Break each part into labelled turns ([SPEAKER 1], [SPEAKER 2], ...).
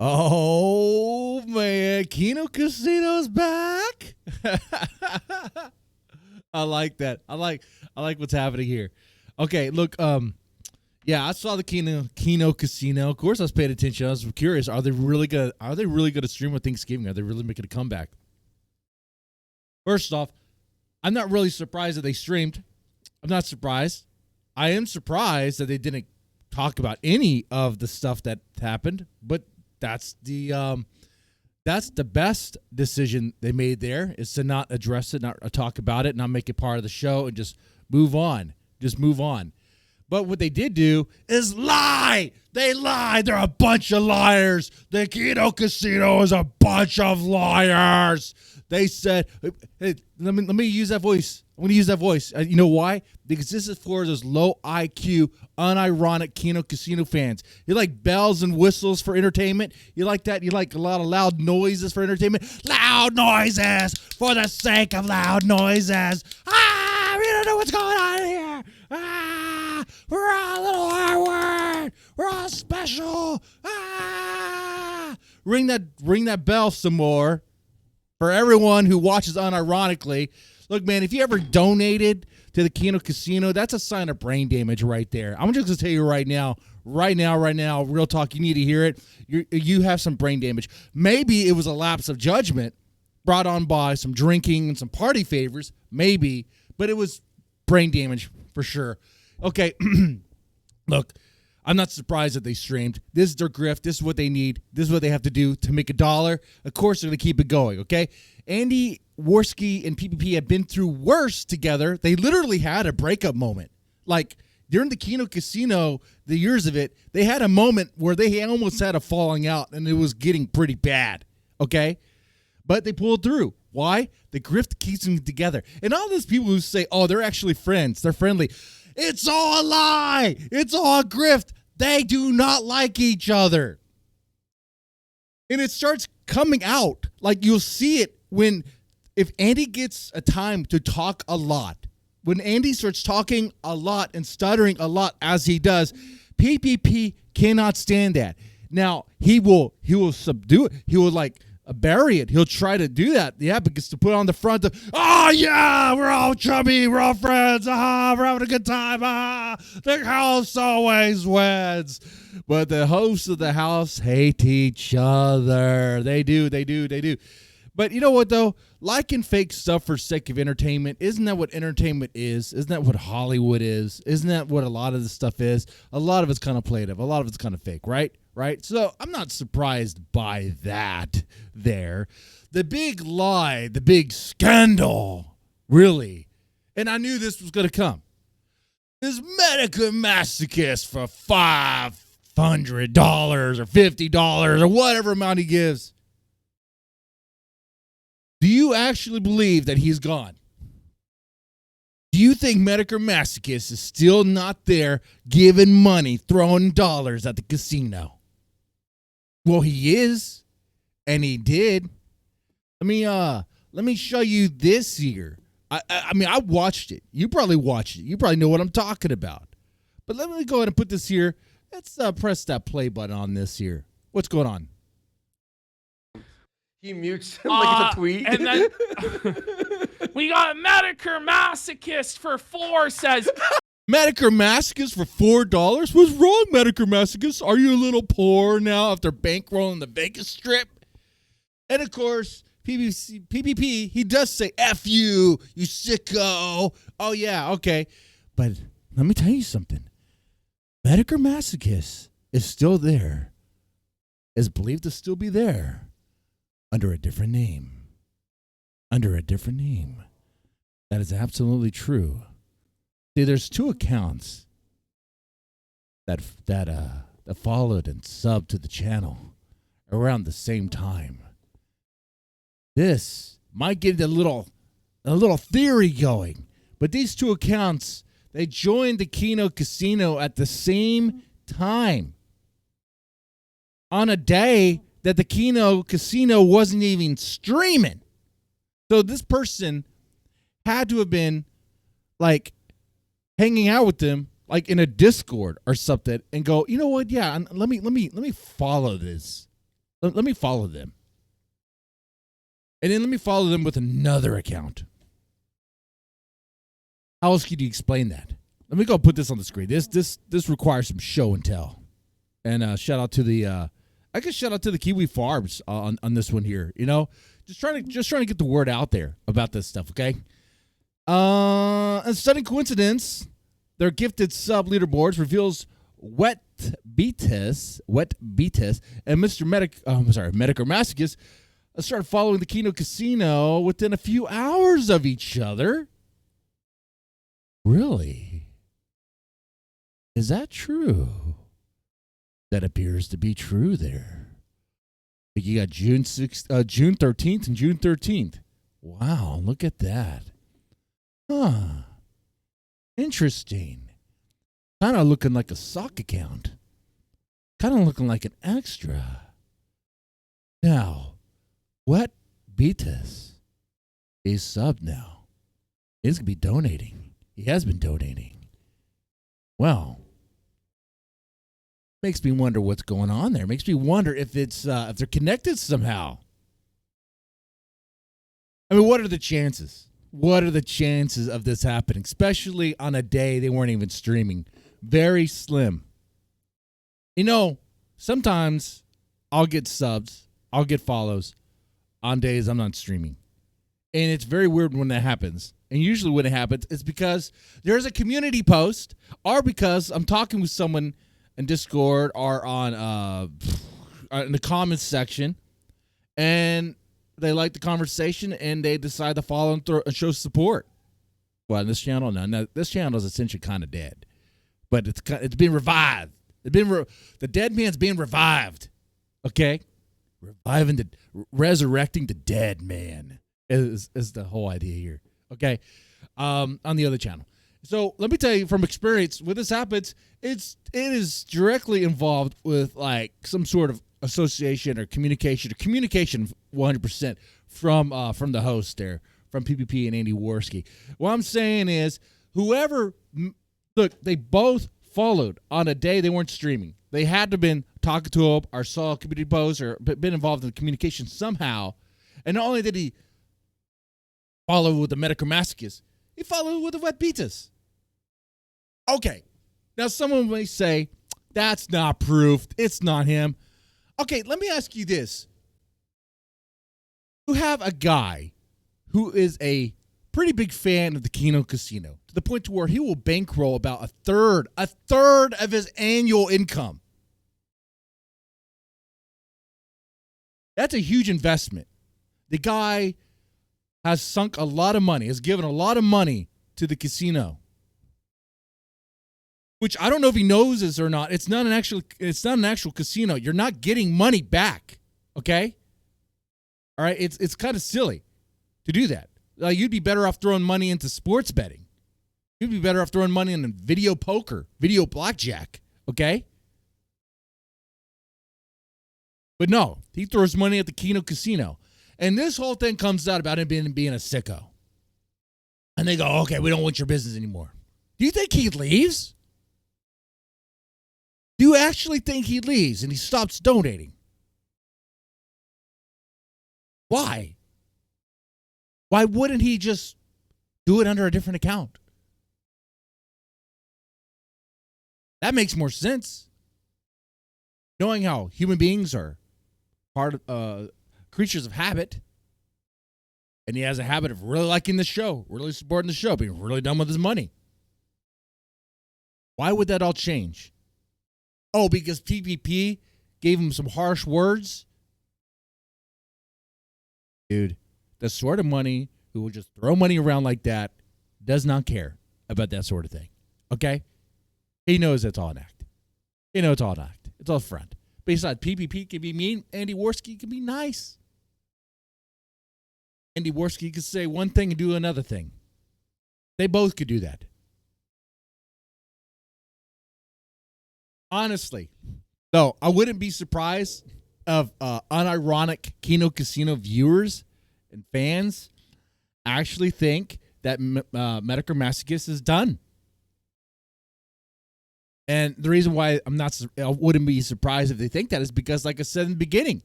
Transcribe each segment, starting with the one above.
[SPEAKER 1] Oh man, Kino Casino's back. I like that. I like what's happening here. Okay, look, yeah, I saw the Kino Casino. Of course, I was paying attention. I was curious. Are they really gonna stream with Thanksgiving? Are they really making a comeback? First off, I'm not really surprised that they streamed. I'm not surprised. I am surprised that they didn't talk about any of the stuff that happened, but that's the best decision they made there, is to not address it, not talk about it, not make it part of the show, and just move on. Just move on. But what they did do is lie. They lied. They're a bunch of liars. The Kino Casino is a bunch of liars. They said, hey, let me use that voice. I'm going to use that voice. You know why? Because this is for those low IQ, unironic Kino Casino fans. You like bells and whistles for entertainment? You like that? You like a lot of loud noises for entertainment? Loud noises for the sake of loud noises. We don't know what's going on here. We're all a little R-word. We're all special. Ring that bell some more. For everyone who watches unironically, look, man, if you ever donated to the Kino Casino, that's a sign of brain damage right there. I'm just going to tell you right now, real talk, you need to hear it. You have some brain damage. Maybe it was a lapse of judgment brought on by some drinking and some party favors, maybe, but it was brain damage for sure. Okay, look, I'm not surprised that they streamed. This is their grift. This is what they need. This is what they have to do to make $1. Of course, they're going to keep it going, okay? Andy Warski and PPP have been through worse together. They literally had a breakup moment. Like, during the Kino Casino, the years of it, they had a moment where they almost had a falling out, and it was getting pretty bad, okay? But they pulled through. Why? The grift keeps them together. And all those people who say, oh, they're actually friends, they're friendly, it's all a lie. It's all a grift. They do not like each other. And it starts coming out. Like, you'll see it if Andy gets a time to talk a lot. When Andy starts talking a lot and stuttering a lot as he does, PPP cannot stand that. Now, he will subdue it. He will bury it. He'll try to do that. Yeah, because to put on the front of, oh yeah, we're all chubby, we're all friends, we're having a good time, the house always wins. But the hosts of the house hate each other. They do. But you know what, though? Liking fake stuff for sake of entertainment, isn't that what entertainment is? Isn't that what Hollywood is? Isn't that what a lot of the stuff is? A lot of it's kind of played up. A lot of it's kind of fake, right? So I'm not surprised by that there. The big lie, the big scandal, really, and I knew this was going to come, is Medica Masochist for $500 or $50 or whatever amount he gives. Do you actually believe that he's gone? Do you think Medicare Masochist is still not there giving money, throwing dollars at the casino? Well, he is, and he did. Let me show you this here. I watched it. You probably watched it. You probably know what I'm talking about. But let me go ahead and put this here. Let's press that play button on this here. What's going on?
[SPEAKER 2] He mutes him like it's a tweet.
[SPEAKER 3] And then we got Medicare Masochist for $4 says.
[SPEAKER 1] Medicare Masochist for $4? What's wrong, Medicare Masochist? Are you a little poor now after bankrolling the Vegas Strip? And of course, PPP, he does say, F you sicko. Oh, yeah, okay. But let me tell you something. Medicare Masochist is still there, is believed to still be there, under a different name. Under a different name. That is absolutely true. See, there's two accounts that followed and subbed to the channel around the same time. This might get a little theory going, but these two accounts, they joined the Kino Casino at the same time on a day that the Kino Casino wasn't even streaming. So this person had to have been hanging out with them in a Discord or something and go, you know what? Yeah, let me follow this. Let me follow them. And then let me follow them with another account. How else could you explain that? Let me go put this on the screen. This requires some show and tell. And shout out to the shout out to the Kiwi Farms on this one here. You know, just trying to get the word out there about this stuff. Okay. A stunning coincidence. Their gifted sub leaderboards reveals Wet Beatus, and Mr. Medic or Masochist started following the Kino Casino within a few hours of each other. Really? Is that true? That appears to be true there. You got June 13th and June 13th. Wow, look at that. Huh. Interesting. Kind of looking like a sock account. Kind of looking like an extra. Now, what Beatus is sub now? He's going to be donating. He has been donating. Well, makes me wonder what's going on there. Makes me wonder if it's if they're connected somehow. I mean, what are the chances? What are the chances of this happening, especially on a day they weren't even streaming? Very slim. You know, sometimes I'll get subs, I'll get follows on days I'm not streaming. And it's very weird when that happens. And usually when it happens, it's because there's a community post or because I'm talking with someone in Discord or on in the comments section, and they like the conversation and they decide to follow and show support. Well, this channel, no, this channel is essentially kind of dead. But it's been revived. The dead man's being revived. Okay, resurrecting the dead man is the whole idea here. Okay, on the other channel. So let me tell you from experience, when this happens, it is directly involved with like some sort of association or communication 100% from the host there, from PPP and Andy Warski. What I'm saying is, whoever. Look, they both followed on a day they weren't streaming. They had to have been talking to him or saw a community post or been involved in the communication somehow. And not only did he follow with the Medic or Masochist, he followed with the Wet Beatus. Okay. Now, someone may say, that's not proof. It's not him. Okay, let me ask you this. You have a guy who is a pretty big fan of the Kino Casino, to the point to where he will bankroll about a third of his annual income. That's a huge investment. The guy has sunk a lot of money, has given a lot of money to the casino, which I don't know if he knows this or not. It's not an actual casino. You're not getting money back. Okay? All right? It's kind of silly to do that. You'd be better off throwing money into sports betting. You'd be better off throwing money in video poker, video blackjack, okay? But no, he throws money at the Kino Casino. And this whole thing comes out about him being a sicko. And they go, okay, we don't want your business anymore. Do you think he leaves? Do you actually think he leaves and he stops donating? Why? Why wouldn't he just do it under a different account? That makes more sense. Knowing how human beings are part of creatures of habit, and he has a habit of really liking the show, really supporting the show, being really done with his money. Why would that all change? Oh, because PPP gave him some harsh words? Dude. The sort of money who will just throw money around like that does not care about that sort of thing. Okay? He knows it's all an act. He knows it's all an act. It's all front. Besides, PPP can be mean. Andy Warski can be nice. Andy Warski could say one thing and do another thing. They both could do that. Honestly, though, I wouldn't be surprised of unironic Kino Casino viewers and fans actually think that Medic or Masochist is done. And the reason why I wouldn't be surprised if they think that is because, like I said in the beginning,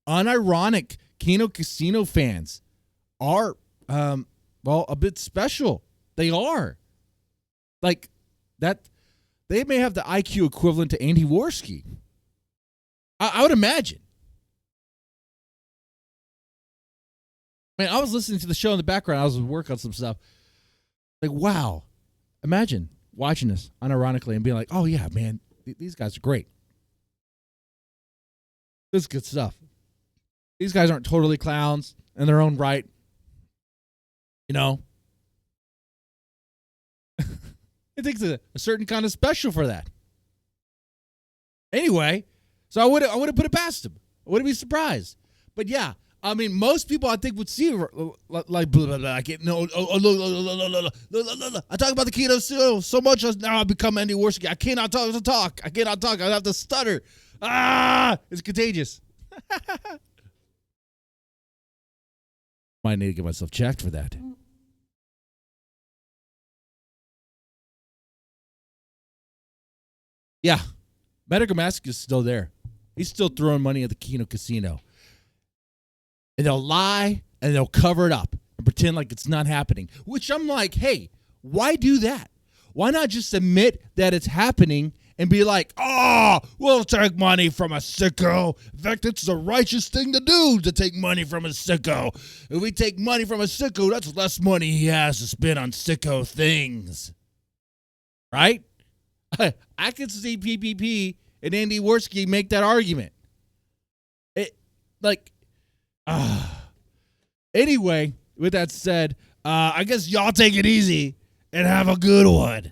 [SPEAKER 1] unironic Kino Casino fans are, a bit special. They are. Like, that, they may have the IQ equivalent to Andy Warski. I would imagine. Man, I was listening to the show in the background. I was working on some stuff. Like, wow. Imagine watching this unironically and being like, oh, yeah, man, these guys are great. This is good stuff. These guys aren't totally clowns in their own right. You know? It takes a certain kind of special for that. Anyway, so I would have put it past him. I wouldn't be surprised. But yeah, I mean, most people I think would see like blah, blah, blah. I get no. I talk about the Kino so much now I become Andy Warski. I cannot talk. I cannot talk. I have to stutter. It's contagious. Might need to get myself checked for that. Yeah, Medical Mask is still there. He's still throwing money at the Kino Casino. And they'll lie and they'll cover it up and pretend like it's not happening. Which I'm like, hey, why do that? Why not just admit that it's happening and be like, we'll take money from a sicko. In fact, it's the righteous thing to do to take money from a sicko. If we take money from a sicko, that's less money he has to spend on sicko things. Right? I could see PPP and Andy Warski make that argument. Anyway, with that said, I guess y'all take it easy and have a good one.